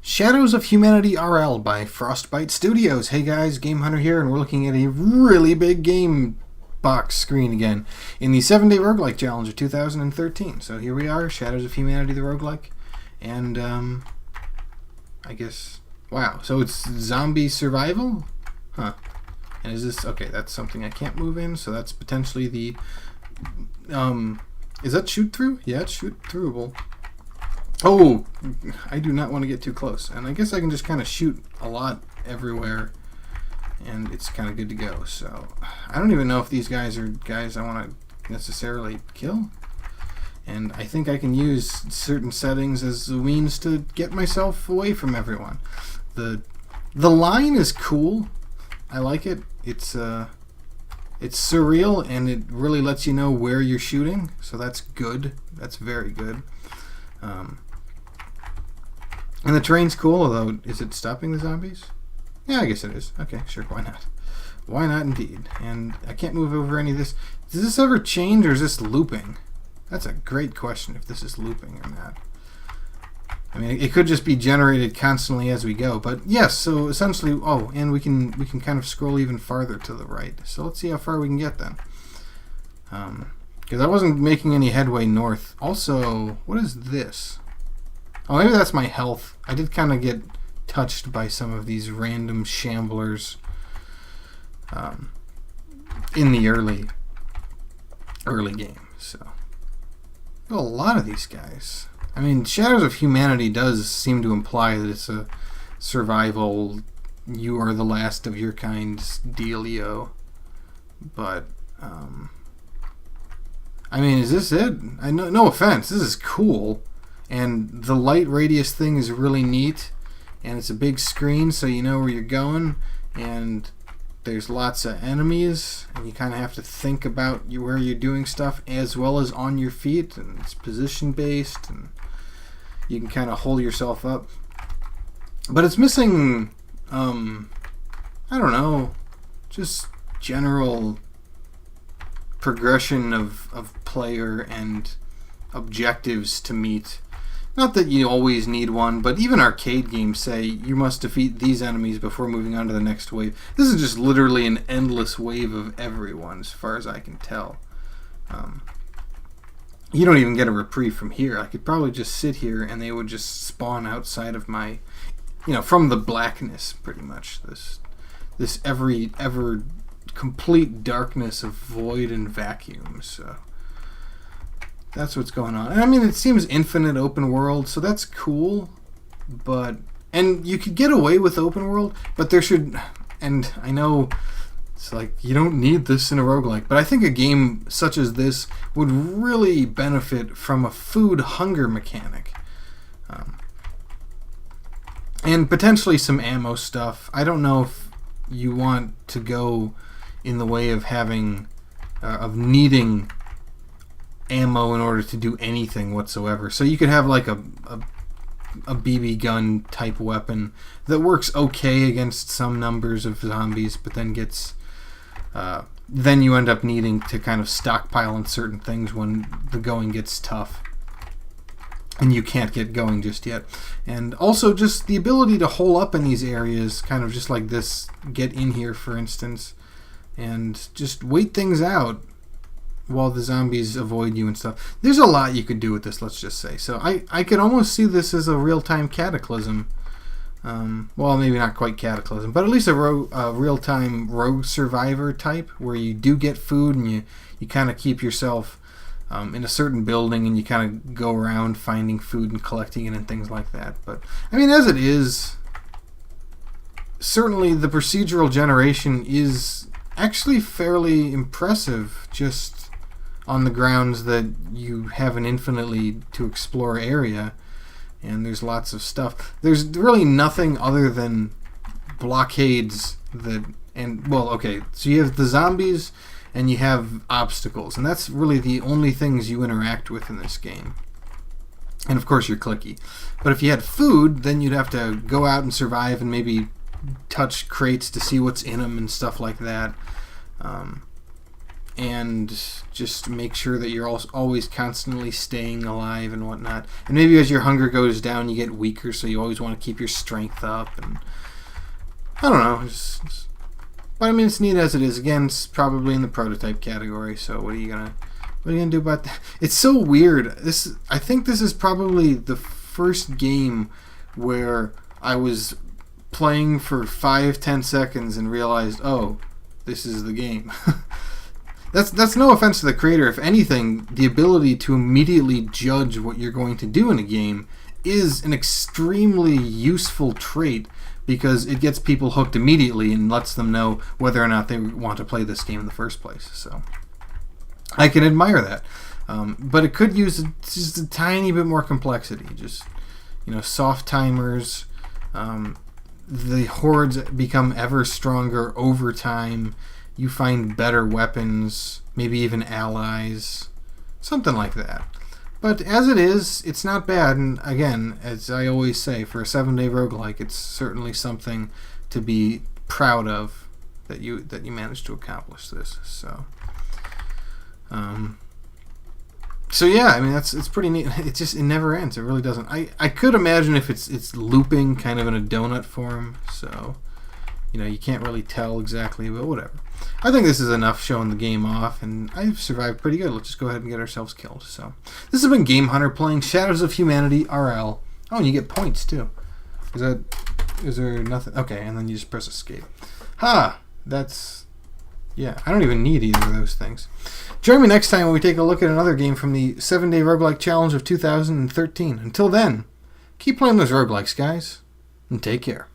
Shadows of Humanity RL by FrostbiteStudios. Hey guys, Game Hunter here, and we're looking at a really big game box screen again in the 7-Day Roguelike Challenge of 2013. So here we are, Shadows of Humanity the Roguelike, and I guess, wow, so it's zombie survival? Huh. And is this, okay, that's something I can't move in, so that's potentially the, is that shoot through? Yeah, it's shoot throughable. Oh, I do not want to get too close. And I guess I can just kind of shoot a lot everywhere, and it's kind of good to go. So I don't even know if these guys are guys I want to necessarily kill. And I think I can use certain settings as a means to get myself away from everyone. The line is cool. I like it. It's surreal, and it really lets you know where you're shooting. So that's good. That's very good. And the terrain's cool, although, is it stopping the zombies? Yeah, I guess it is. Okay, sure, why not? Why not indeed? And I can't move over any of this. Does this ever change, or is this looping? That's a great question, if this is looping or not. I mean, it could just be generated constantly as we go, but yes, so essentially, oh, and we can kind of scroll even farther to the right. So let's see how far we can get then. Because I wasn't making any headway north. Also, what is this? Oh, maybe that's my health. I did kind of get touched by some of these random shamblers in the early game. So, a lot of these guys. I mean, Shadows of Humanity does seem to imply that it's a survival, you are the last of your kind dealio. But, I mean, is this it? I know, no offense, this is cool. And the light radius thing is really neat, and it's a big screen so you know where you're going, and there's lots of enemies, and you kind of have to think about where you're doing stuff as well as on your feet, and it's position based, and you can kind of hold yourself up. But it's missing, I don't know, just general progression of player and objectives to meet. Not that you always need one, but even arcade games say you must defeat these enemies before moving on to the next wave. This is just literally an endless wave of everyone, as far as I can tell. You don't even get a reprieve from here. I could probably just sit here and they would just spawn outside of my, from the blackness, pretty much. This ever complete darkness of void and vacuum. So that's what's going on. I mean, it seems infinite open world, so that's cool. And you could get away with open world, but there should, and I know it's like you don't need this in a roguelike, but I think a game such as this would really benefit from a food hunger mechanic. And potentially some ammo stuff. I don't know if you want to go in the way of having, of needing ammo in order to do anything whatsoever. So you could have like a BB gun type weapon that works okay against some numbers of zombies, but then gets then you end up needing to kind of stockpile on certain things when the going gets tough and you can't get going just yet. And also just the ability to hole up in these areas, kind of just like this, get in here for instance, and just wait things out while the zombies avoid you and stuff. There's a lot you could do with this, let's just say. So I could almost see this as a real-time Cataclysm. Well, maybe not quite Cataclysm, but at least a real-time Rogue Survivor type, where you do get food and you kind of keep yourself in a certain building and you kind of go around finding food and collecting it and things like that. But, I mean, as it is, certainly the procedural generation is actually fairly impressive, just on the grounds that you have an infinitely to explore area, and there's lots of stuff. There's really nothing other than blockades okay, so you have the zombies and you have obstacles, and that's really the only things you interact with in this game. And of course you're clicky. But if you had food, then you'd have to go out and survive and maybe touch crates to see what's in them and stuff like that. and just make sure that you're always constantly staying alive and whatnot. And maybe as your hunger goes down, you get weaker, so you always want to keep your strength up. And I don't know. But I mean, it's neat as it is. Again, it's probably in the prototype category. So what are you gonna do about that? It's so weird. I think this is probably the first game where I was playing for 5-10 seconds and realized, oh, this is the game. That's no offense to the creator. If anything, the ability to immediately judge what you're going to do in a game is an extremely useful trait, because it gets people hooked immediately and lets them know whether or not they want to play this game in the first place. So I can admire that. But it could use just a tiny bit more complexity. Just, soft timers. The hordes become ever stronger over time. You find better weapons, maybe even allies, something like that. But as it is, it's not bad. And again, as I always say, for a 7-day roguelike, it's certainly something to be proud of that you managed to accomplish this. So yeah, I mean, it's pretty neat. It never ends. It really doesn't. I could imagine if it's looping kind of in a donut form. So you can't really tell exactly, but whatever. I think this is enough showing the game off, and I've survived pretty good. Let's just go ahead and get ourselves killed. So this has been Game Hunter playing Shadows of Humanity RL. Oh, and you get points too. Is there nothing? Okay, and then you just press escape. Yeah, I don't even need either of those things. Join me next time when we take a look at another game from the 7-Day Roguelike Challenge of 2013. Until then, keep playing those roguelikes, guys, and take care.